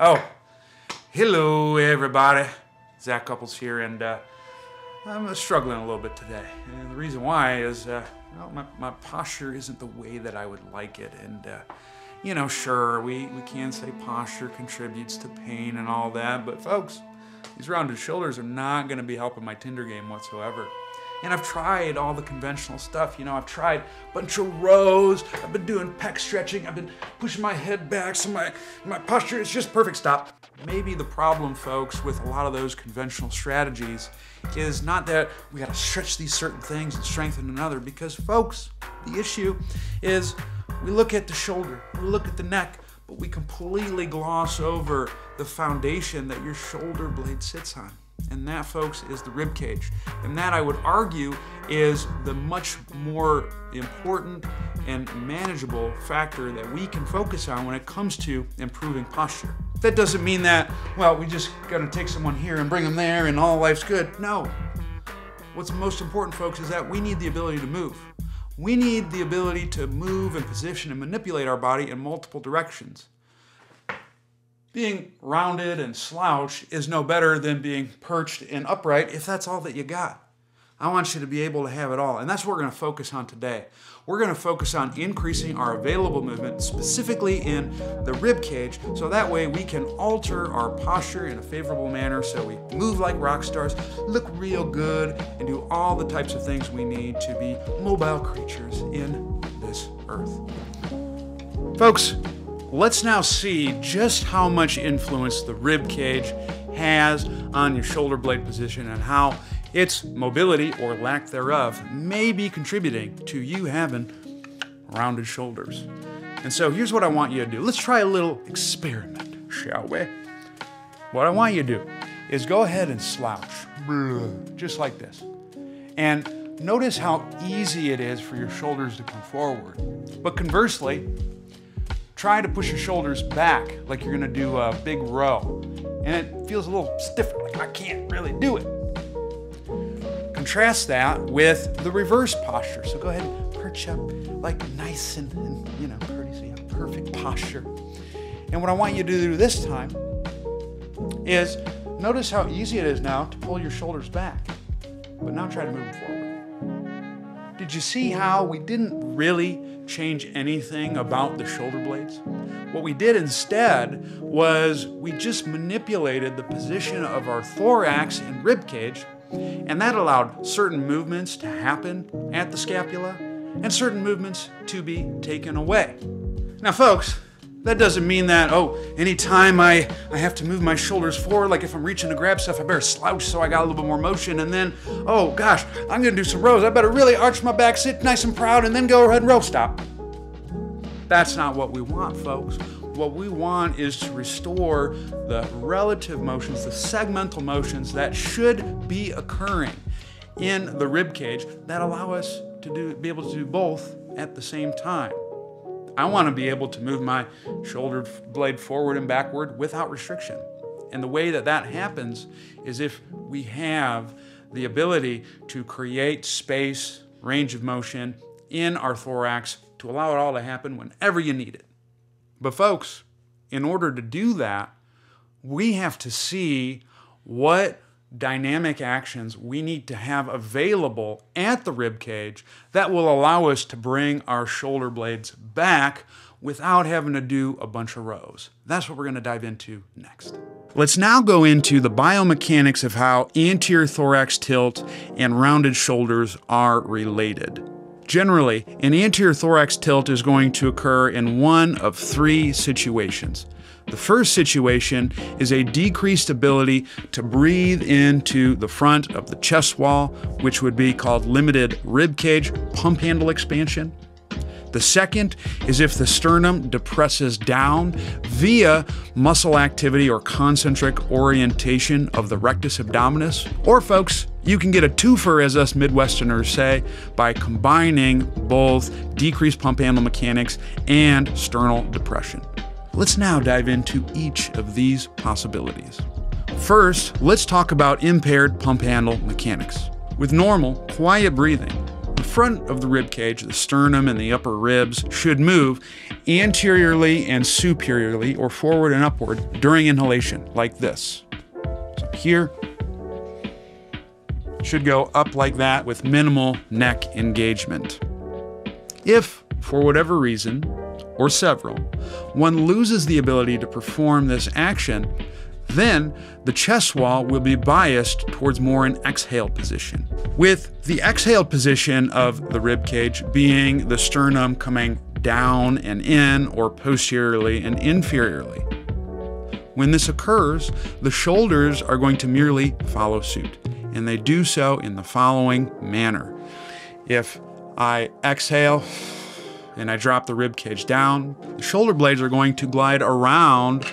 Oh, hello everybody. Zach Couples here, and I'm struggling a little bit today. And the reason why is, well, my posture isn't the way that I would like it. And, you know, sure, we can say posture contributes to pain and all that, but folks, these rounded shoulders are not going to be helping my Tinder game whatsoever. And I've tried all the conventional stuff. You know, I've tried a bunch of rows. I've been doing pec stretching. I've been pushing my head back so my posture is just perfect. Stop. Maybe the problem, folks, with a lot of those conventional strategies is not that we got to stretch these certain things and strengthen another, because, folks, the issue is we look at the shoulder, we look at the neck, but we completely gloss over the foundation that your shoulder blade sits on. And that, folks, is the rib cage. And that, I would argue, is the much more important and manageable factor that we can focus on when it comes to improving posture. That doesn't mean that, well, we just gotta take someone here and bring them there and all life's good. No. What's most important, folks, is that we need the ability to move. We need the ability to move and position and manipulate our body in multiple directions. Being rounded and slouched is no better than being perched and upright if that's all that you got. I want you to be able to have it all, and that's what we're going to focus on today. We're going to focus on increasing our available movement, specifically in the rib cage, so that way we can alter our posture in a favorable manner so we move like rock stars, look real good, and do all the types of things we need to be mobile creatures in this earth. Folks, let's now see just how much influence the rib cage has on your shoulder blade position and how its mobility, or lack thereof, may be contributing to you having rounded shoulders. And so here's what I want you to do. Let's try a little experiment, shall we? What I want you to do is go ahead and slouch, just like this. And notice how easy it is for your shoulders to come forward. But conversely, try to push your shoulders back like you're gonna do a big row. And it feels a little stiffer, like I can't really do it. Contrast that with the reverse posture. So go ahead and perch up like nice and you know, pretty, so you have perfect posture. And what I want you to do this time is notice how easy it is now to pull your shoulders back, but now try to move them forward. Did you see how we didn't really change anything about the shoulder blades? What we did instead was we just manipulated the position of our thorax and rib cage, and that allowed certain movements to happen at the scapula and certain movements to be taken away. Now, folks, that doesn't mean that, oh, anytime I have to move my shoulders forward, like if I'm reaching to grab stuff, I better slouch so I got a little bit more motion, and then, oh gosh, I'm gonna do some rows. I better really arch my back, sit nice and proud, and then go ahead and row. Stop. That's not what we want, folks. What we want is to restore the relative motions, the segmental motions that should be occurring in the rib cage that allow us to be able to do both at the same time. I want to be able to move my shoulder blade forward and backward without restriction. And the way that that happens is if we have the ability to create space, range of motion in our thorax to allow it all to happen whenever you need it. But folks, in order to do that, we have to see what dynamic actions we need to have available at the rib cage that will allow us to bring our shoulder blades back without having to do a bunch of rows. That's what we're going to dive into next. Let's now go into the biomechanics of how anterior thorax tilt and rounded shoulders are related. Generally, an anterior thorax tilt is going to occur in one of three situations. The first situation is a decreased ability to breathe into the front of the chest wall, which would be called limited rib cage pump handle expansion. The second is if the sternum depresses down via muscle activity or concentric orientation of the rectus abdominis. Or, folks, you can get a twofer, as us Midwesterners say, by combining both decreased pump handle mechanics and sternal depression. Let's now dive into each of these possibilities. First, let's talk about impaired pump handle mechanics. With normal, quiet breathing, the front of the rib cage, the sternum and the upper ribs, should move anteriorly and superiorly, or forward and upward, during inhalation, like this. So here, should go up like that with minimal neck engagement. If, for whatever reason, or several, one loses the ability to perform this action, then the chest wall will be biased towards more an exhale position, with the exhaled position of the rib cage being the sternum coming down and in, or posteriorly and inferiorly. When this occurs, the shoulders are going to merely follow suit, and they do so in the following manner. If I exhale and I drop the rib cage down, the shoulder blades are going to glide around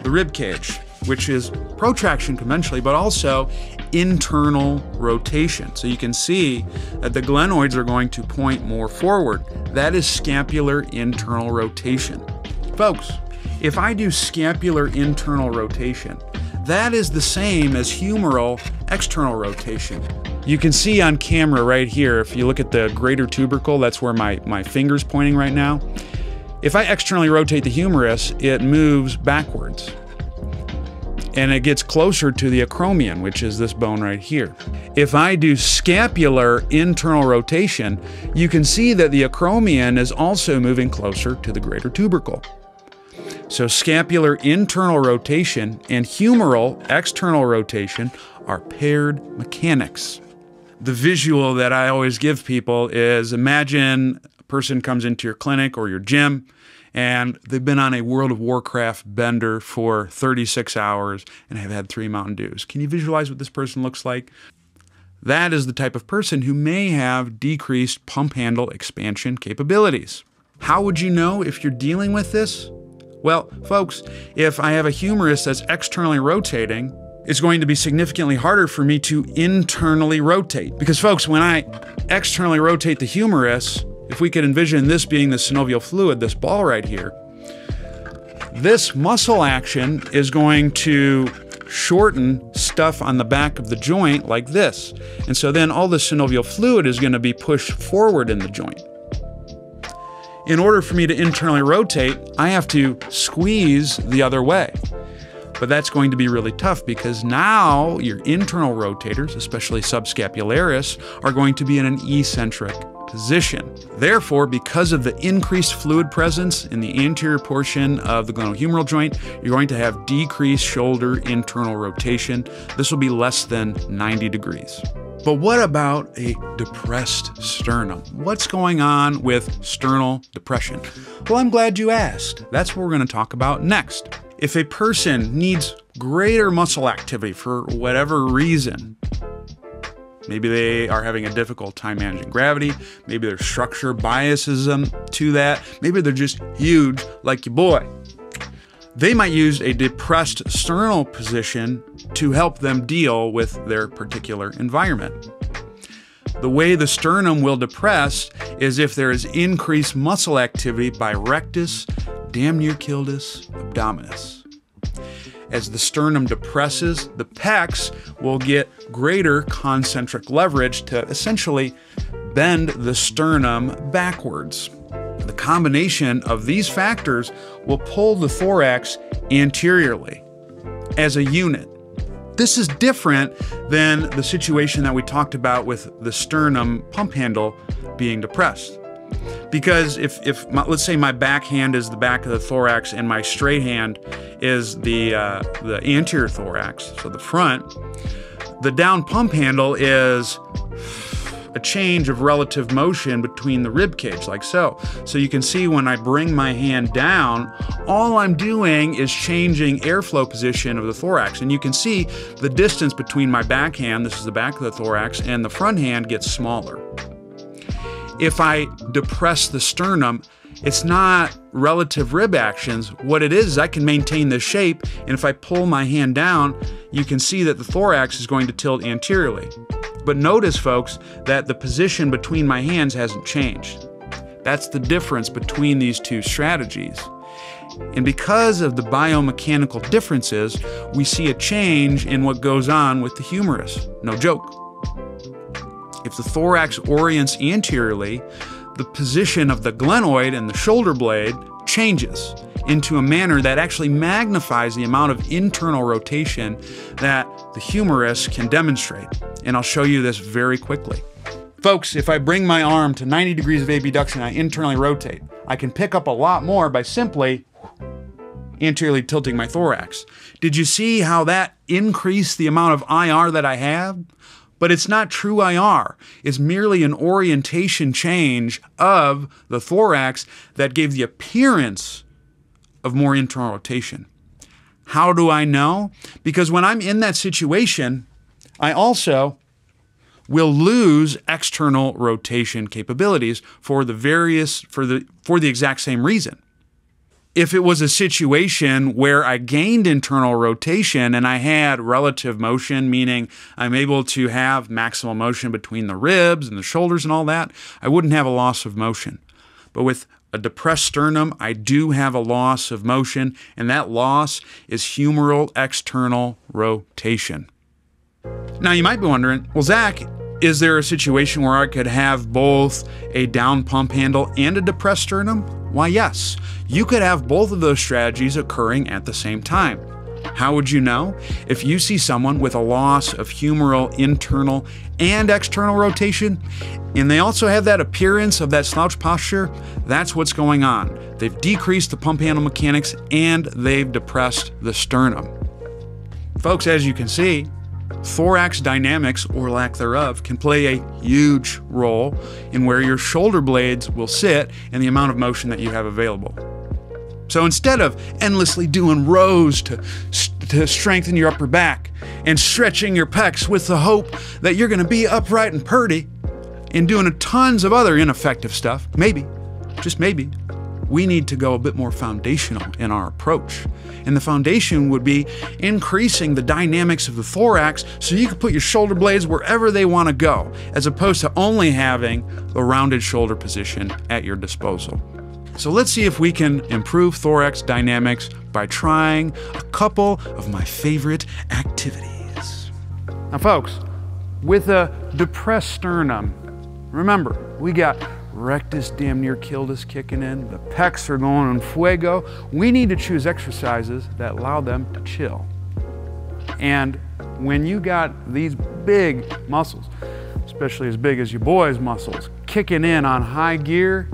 the rib cage, which is protraction conventionally, but also internal rotation. So you can see that the glenoids are going to point more forward. That is scapular internal rotation. Folks, if I do scapular internal rotation, that is the same as humeral external rotation. You can see on camera right here, if you look at the greater tubercle, that's where my finger's pointing right now. If I externally rotate the humerus, it moves backwards, and it gets closer to the acromion, which is this bone right here. If I do scapular internal rotation, you can see that the acromion is also moving closer to the greater tubercle. So scapular internal rotation and humeral external rotation are paired mechanics. The visual that I always give people is, imagine a person comes into your clinic or your gym, and they've been on a World of Warcraft bender for 36 hours and have had 3 Mountain Dews. Can you visualize what this person looks like? That is the type of person who may have decreased pump handle expansion capabilities. How would you know if you're dealing with this? Well, folks, if I have a humerus that's externally rotating, it's going to be significantly harder for me to internally rotate. Because folks, when I externally rotate the humerus, if we could envision this being the synovial fluid, this ball right here, this muscle action is going to shorten stuff on the back of the joint like this. And so then all the synovial fluid is going to be pushed forward in the joint. In order for me to internally rotate, I have to squeeze the other way. But that's going to be really tough, because now your internal rotators, especially subscapularis, are going to be in an eccentric position. Therefore, because of the increased fluid presence in the anterior portion of the glenohumeral joint, you're going to have decreased shoulder internal rotation. This will be less than 90 degrees. But what about a depressed sternum? What's going on with sternal depression? Well, I'm glad you asked. That's what we're going to talk about next. If a person needs greater muscle activity for whatever reason, maybe they are having a difficult time managing gravity, maybe their structure biases them to that, maybe they're just huge like your boy, they might use a depressed sternal position to help them deal with their particular environment. The way the sternum will depress is if there is increased muscle activity by rectus damniocildis abdominis. As the sternum depresses, the pecs will get greater concentric leverage to essentially bend the sternum backwards. The combination of these factors will pull the thorax anteriorly as a unit. This is different than the situation that we talked about with the sternum pump handle being depressed. Because if let's say my back hand is the back of the thorax and my straight hand is the anterior thorax, so the front, the down pump handle is a change of relative motion between the rib cage, like so. So you can see when I bring my hand down, all I'm doing is changing airflow position of the thorax. And you can see the distance between my back hand, this is the back of the thorax, and the front hand gets smaller. If I depress the sternum, it's not relative rib actions. What it is I can maintain this shape, and if I pull my hand down, you can see that the thorax is going to tilt anteriorly. But notice, folks, that the position between my hands hasn't changed. That's the difference between these two strategies. And because of the biomechanical differences, we see a change in what goes on with the humerus. No joke. If the thorax orients anteriorly, the position of the glenoid and the shoulder blade changes into a manner that actually magnifies the amount of internal rotation that the humerus can demonstrate. And I'll show you this very quickly. Folks, if I bring my arm to 90 degrees of abduction, I internally rotate. I can pick up a lot more by simply anteriorly tilting my thorax. Did you see how that increased the amount of IR that I have? But it's not true IR. It's merely an orientation change of the thorax that gave the appearance of more internal rotation. How do I know? Because when I'm in that situation, I also will lose external rotation capabilities for the exact same reason. If it was a situation where I gained internal rotation and I had relative motion, meaning I'm able to have maximal motion between the ribs and the shoulders and all that, I wouldn't have a loss of motion. But with a depressed sternum, I do have a loss of motion, and that loss is humeral external rotation. Now you might be wondering, well, Zach, is there a situation where I could have both a down pump handle and a depressed sternum? Why, yes. You could have both of those strategies occurring at the same time. How would you know? If you see someone with a loss of humeral internal and external rotation, and they also have that appearance of that slouch posture, that's what's going on. They've decreased the pump handle mechanics and they've depressed the sternum. Folks, as you can see, thorax dynamics, or lack thereof, can play a huge role in where your shoulder blades will sit and the amount of motion that you have available. So instead of endlessly doing rows to strengthen your upper back and stretching your pecs with the hope that you're going to be upright and purty and doing tons of other ineffective stuff, maybe, just maybe, we need to go a bit more foundational in our approach. And the foundation would be increasing the dynamics of the thorax so you can put your shoulder blades wherever they want to go, as opposed to only having the rounded shoulder position at your disposal. So let's see if we can improve thorax dynamics by trying a couple of my favorite activities. Now folks, with a depressed sternum, remember, we got rectus damn near killed us kicking in. The pecs are going on fuego. We need to choose exercises that allow them to chill. And when you got these big muscles, especially as big as your boys' muscles, kicking in on high gear,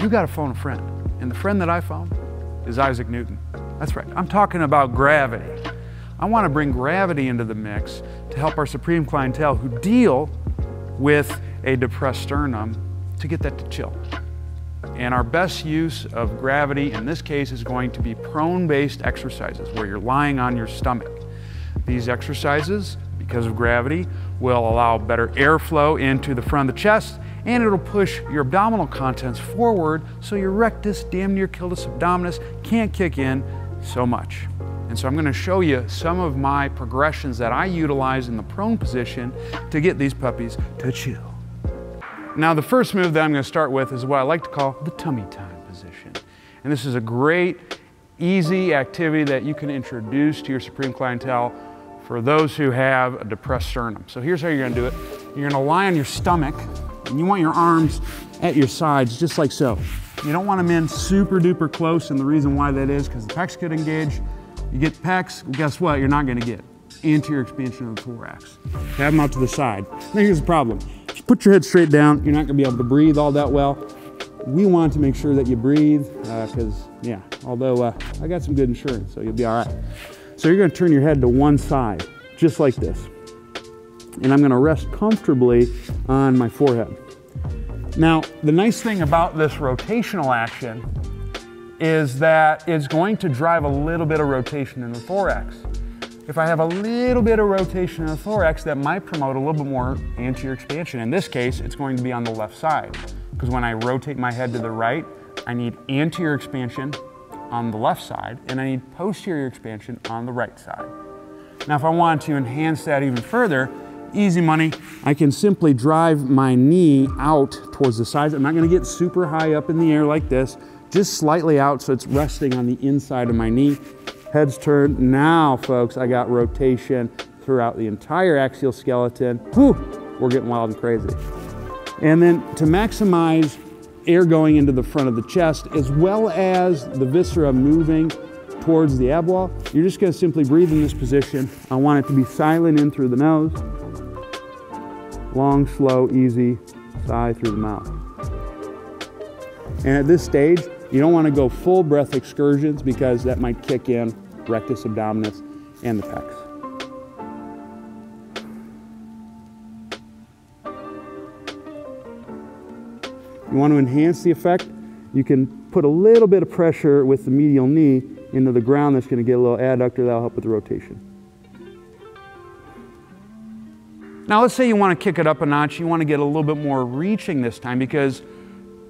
you got to phone a friend. And the friend that I phone is Isaac Newton. That's right, I'm talking about gravity. I want to bring gravity into the mix to help our supreme clientele who deal with a depressed sternum to get that to chill. And our best use of gravity in this case is going to be prone-based exercises where you're lying on your stomach. These exercises, because of gravity, will allow better airflow into the front of the chest, and it'll push your abdominal contents forward so your rectus damn near killed us abdominis can't kick in so much. And so I'm going to show you some of my progressions that I utilize in the prone position to get these puppies to chill. Now the first move that I'm going to start with is what I like to call the tummy time position. And this is a great, easy activity that you can introduce to your supreme clientele for those who have a depressed sternum. So here's how you're going to do it. You're going to lie on your stomach, and you want your arms at your sides, just like so. You don't want them in super duper close, and the reason why that is because the pecs could engage. You get pecs, well, guess what? You're not going to get anterior expansion of the thorax. Have them out to the side. Now here's the problem. If you put your head straight down, you're not going to be able to breathe all that well. We want to make sure that you breathe because, yeah, although I got some good insurance, so you'll be all right. So you're going to turn your head to one side, just like this. And I'm going to rest comfortably on my forehead. Now, the nice thing about this rotational action is that it's going to drive a little bit of rotation in the thorax. If I have a little bit of rotation in the thorax, that might promote a little bit more anterior expansion. In this case, it's going to be on the left side, because when I rotate my head to the right, I need anterior expansion on the left side, and I need posterior expansion on the right side. Now, if I want to enhance that even further, easy money, I can simply drive my knee out towards the sides. I'm not going to get super high up in the air like this, just slightly out so it's resting on the inside of my knee. Head's turned. Now, folks, I got rotation throughout the entire axial skeleton. Whew. we're getting wild and crazy. And then to maximize air going into the front of the chest, as well as the viscera moving towards the ab wall, you're just going to simply breathe in this position. I want it to be silent in through the nose. Long, slow, easy sigh through the mouth. And at this stage, you don't want to go full breath excursions because that might kick in rectus abdominis and the pecs. You want to enhance the effect, you can put a little bit of pressure with the medial knee into the ground. That's going to get a little adductor. That'll help with the rotation. Now let's say you want to kick it up a notch. You want to get a little bit more reaching this time, because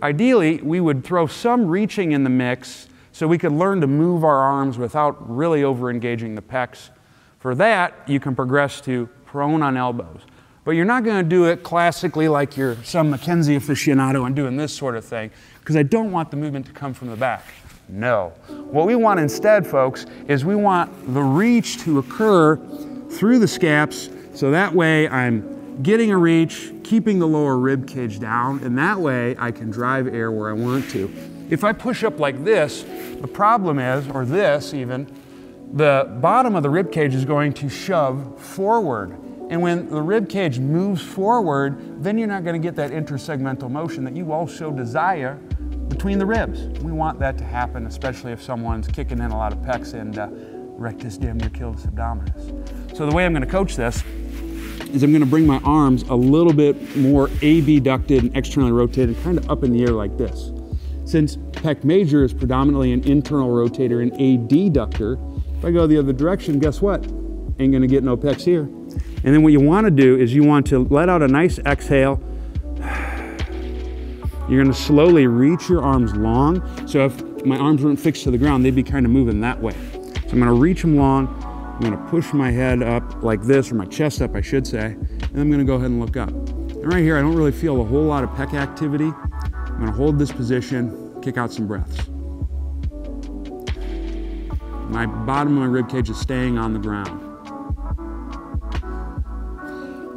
ideally we would throw some reaching in the mix so we could learn to move our arms without really over-engaging the pecs. For that, you can progress to prone on elbows. But you're not going to do it classically like you're some Mackenzie aficionado and doing this sort of thing, because I don't want the movement to come from the back. No. What we want instead, folks, is we want the reach to occur through the scaps, so that way I'm getting a reach, keeping the lower rib cage down, and that way I can drive air where I want to. If I push up like this, the problem is, or this even, the bottom of the rib cage is going to shove forward. And when the rib cage moves forward, then you're not going to get that intersegmental motion that you also desire between the ribs. We want that to happen, especially if someone's kicking in a lot of pecs and rectus damn near kills abdominis. So the way I'm going to coach this is I'm going to bring my arms a little bit more abducted and externally rotated, kind of up in the air like this. Since pec major is predominantly an internal rotator and adductor, if I go the other direction, guess what? Ain't going to get no pecs here. And then what you want to do is you want to let out a nice exhale. You're going to slowly reach your arms long. So if my arms weren't fixed to the ground, they'd be kind of moving that way. So I'm going to reach them long. I'm going to push my head up like this, or my chest up, I should say. And I'm going to go ahead and look up. And right here, I don't really feel a whole lot of pec activity. I'm going to hold this position, kick out some breaths. My bottom of my rib cage is staying on the ground.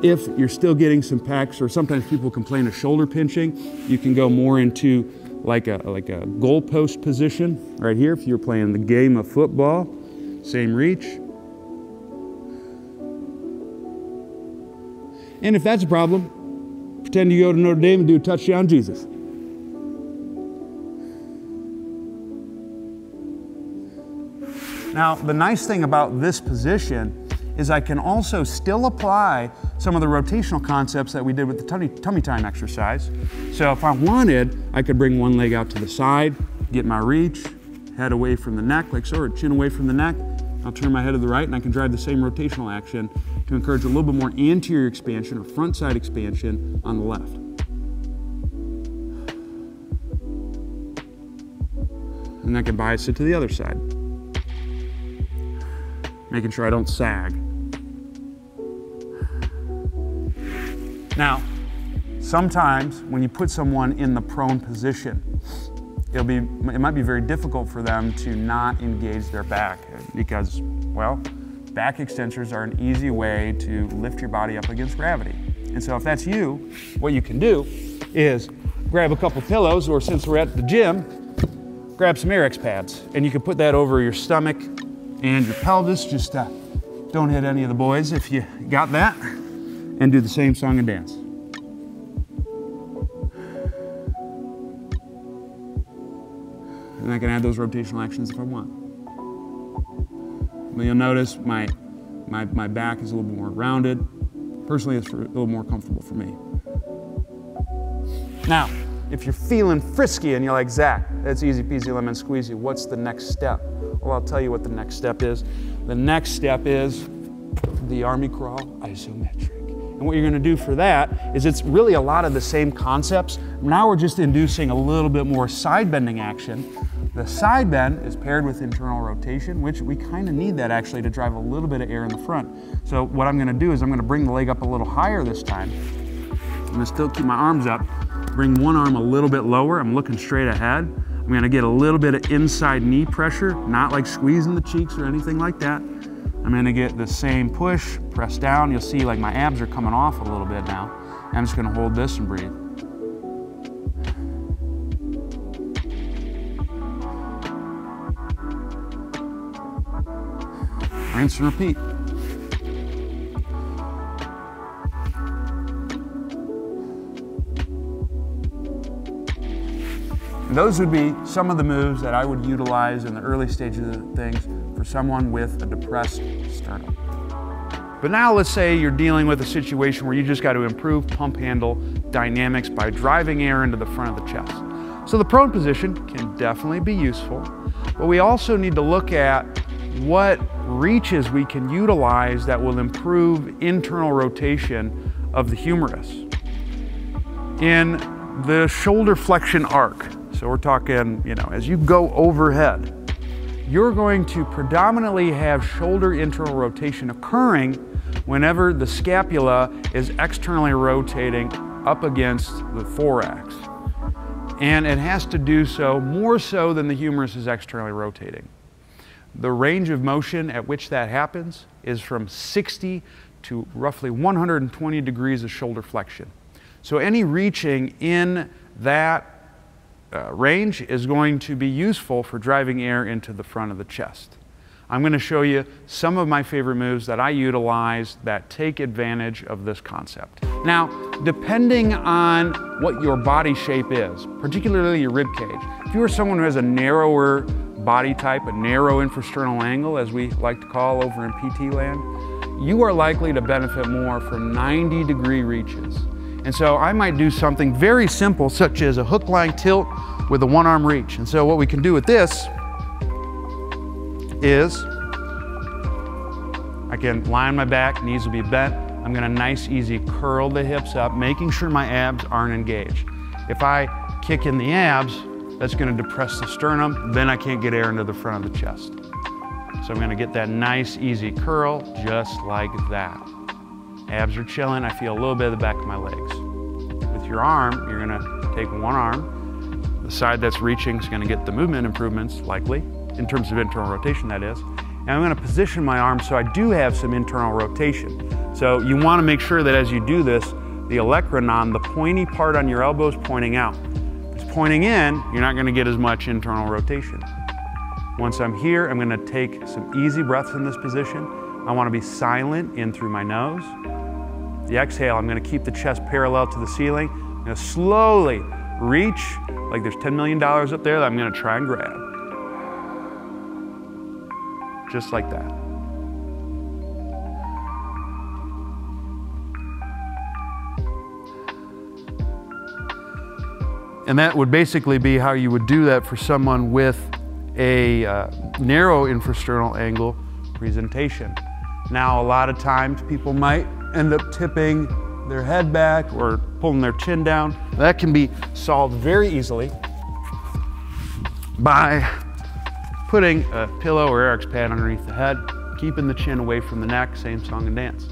If you're still getting some pecs, or sometimes people complain of shoulder pinching, you can go more into like a goalpost position right here. If you're playing the game of football, same reach. And if that's a problem, pretend you go to Notre Dame and do a touchdown Jesus. Now, the nice thing about this position is I can also still apply some of the rotational concepts that we did with the tummy time exercise. So if I wanted, I could bring one leg out to the side, get my reach, head away from the neck, like so, or chin away from the neck. I'll turn my head to the right and I can drive the same rotational action to encourage a little bit more anterior expansion or front side expansion on the left. And I can bias it to the other side, making sure I don't sag. Now, sometimes when you put someone in the prone position, it might be very difficult for them to not engage their back because, well, back extensors are an easy way to lift your body up against gravity. And so if that's you, what you can do is grab a couple pillows, or since we're at the gym, grab some Airex pads, and you can put that over your stomach and your pelvis. Just don't hit any of the boys if you got that, and do the same song and dance. And I can add those rotational actions if I want. But you'll notice my back is a little bit more rounded. Personally, it's a little more comfortable for me. Now, if you're feeling frisky and you're like, Zach, that's easy peasy lemon squeezy, what's the next step? Well, I'll tell you what the next step is. The next step is the army crawl isometric. And what you're going to do for that is it's really a lot of the same concepts. Now we're just inducing a little bit more side bending action. The side bend is paired with internal rotation, which we kind of need that actually to drive a little bit of air in the front. So what I'm going to do is I'm going to bring the leg up a little higher this time. I'm going to still keep my arms up, bring one arm a little bit lower. I'm looking straight ahead. I'm going to get a little bit of inside knee pressure, not like squeezing the cheeks or anything like that. I'm going to get the same push, press down. You'll see like my abs are coming off a little bit now. I'm just gonna hold this and breathe. Rinse and repeat. And those would be some of the moves that I would utilize in the early stages of things for someone with a depressed sternum. But now let's say you're dealing with a situation where you just got to improve pump handle dynamics by driving air into the front of the chest. So the prone position can definitely be useful, but we also need to look at what reaches we can utilize that will improve internal rotation of the humerus. In the shoulder flexion arc, so we're talking, as you go overhead, you're going to predominantly have shoulder internal rotation occurring whenever the scapula is externally rotating up against the thorax. And it has to do so more so than the humerus is externally rotating. The range of motion at which that happens is from 60 to roughly 120 degrees of shoulder flexion. So any reaching in that range is going to be useful for driving air into the front of the chest. I'm going to show you some of my favorite moves that I utilize that take advantage of this concept. Now, depending on what your body shape is, particularly your rib cage, if you are someone who has a narrower body type, a narrow infrasternal angle, as we like to call over in PT land, you are likely to benefit more from 90-degree reaches. And so I might do something very simple, such as a hook line tilt with a one-arm reach. And so what we can do with this is I can lie on my back, knees will be bent. I'm gonna nice, easy curl the hips up, making sure my abs aren't engaged. If I kick in the abs, that's gonna depress the sternum, then I can't get air into the front of the chest. So I'm gonna get that nice, easy curl, just like that. Abs are chilling, I feel a little bit of the back of my legs. With your arm, you're gonna take one arm, the side that's reaching is gonna get the movement improvements, likely, in terms of internal rotation that is, and I'm gonna position my arm so I do have some internal rotation. So you wanna make sure that as you do this, the olecranon, the pointy part on your elbow is pointing out. If it's pointing in, you're not gonna get as much internal rotation. Once I'm here, I'm gonna take some easy breaths in this position. I wanna be silent in through my nose. The exhale, I'm gonna keep the chest parallel to the ceiling. I'm gonna slowly reach, like there's $10 million up there that I'm gonna try and grab. Just like that. And that would basically be how you would do that for someone with a narrow infrasternal angle presentation. Now, a lot of times people might end up tipping their head back or pulling their chin down. That can be solved very easily by putting a pillow or Eric's pad underneath the head, keeping the chin away from the neck, same song and dance.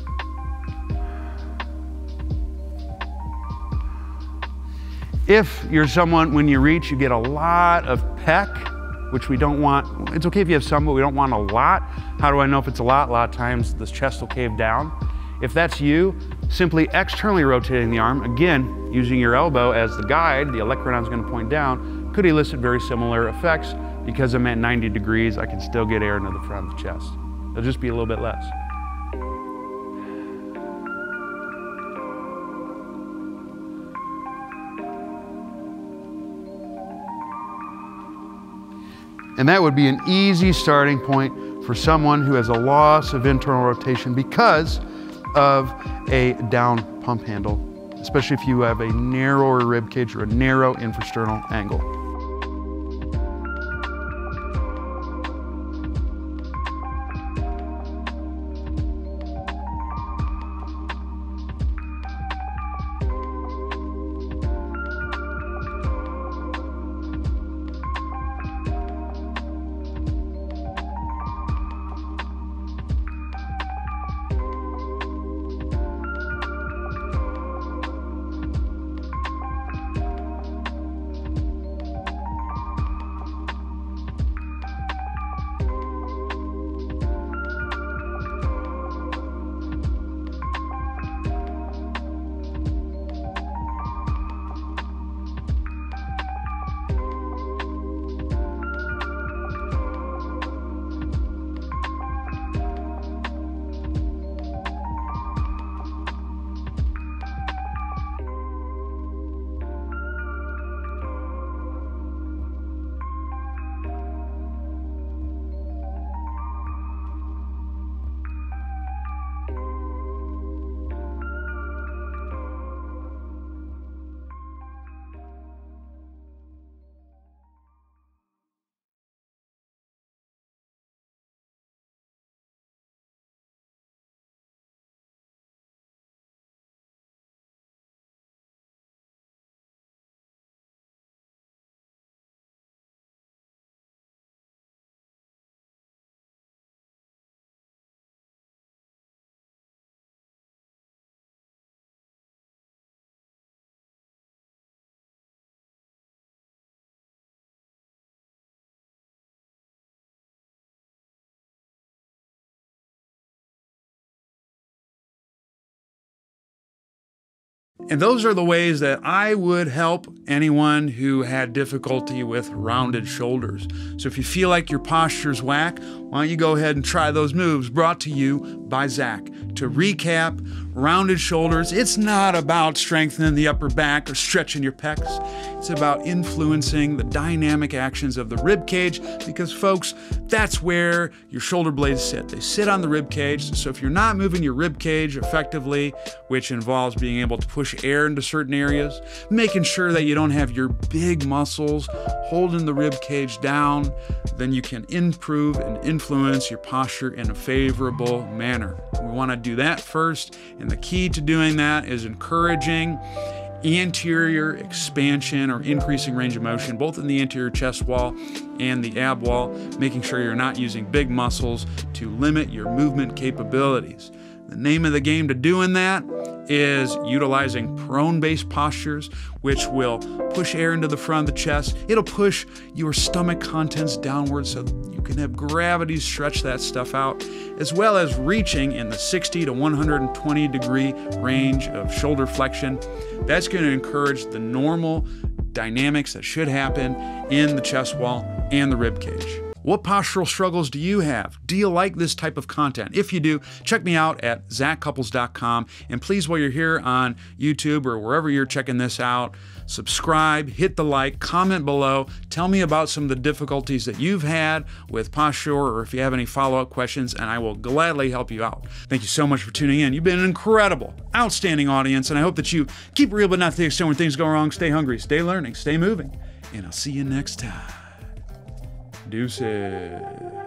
If you're someone, when you reach, you get a lot of pec, which we don't want. It's okay if you have some, but we don't want a lot. How do I know if it's a lot? A lot of times the chest will cave down. If that's you, simply externally rotating the arm, again, using your elbow as the guide, the olecranon is going to point down, could elicit very similar effects. Because I'm at 90 degrees, I can still get air into the front of the chest. It'll just be a little bit less. And that would be an easy starting point for someone who has a loss of internal rotation because of a down pump handle, especially if you have a narrower rib cage or a narrow infrasternal angle. And those are the ways that I would help anyone who had difficulty with rounded shoulders. So if you feel like your posture's whack, why don't you go ahead and try those moves brought to you by Zach. To recap, rounded shoulders, it's not about strengthening the upper back or stretching your pecs. It's about influencing the dynamic actions of the rib cage because, folks, that's where your shoulder blades sit. They sit on the rib cage. So if you're not moving your rib cage effectively, which involves being able to push air into certain areas, making sure that you don't have your big muscles holding the rib cage down, then you can improve and influence your posture in a favorable manner. We want to do that first, and the key to doing that is encouraging anterior expansion or increasing range of motion, both in the anterior chest wall and the ab wall, making sure you're not using big muscles to limit your movement capabilities. The name of the game to doing that is utilizing prone-based postures, which will push air into the front of the chest. It'll push your stomach contents downwards so you can have gravity stretch that stuff out, as well as reaching in the 60 to 120 degree range of shoulder flexion. That's going to encourage the normal dynamics that should happen in the chest wall and the rib cage. What postural struggles do you have? Do you like this type of content? If you do, check me out at zachcouples.com. And please, while you're here on YouTube or wherever you're checking this out, subscribe, hit the like, comment below. Tell me about some of the difficulties that you've had with posture, or if you have any follow-up questions, and I will gladly help you out. Thank you so much for tuning in. You've been an incredible, outstanding audience, and I hope that you keep real but not the extent when things go wrong. Stay hungry, stay learning, stay moving, and I'll see you next time. Deuces.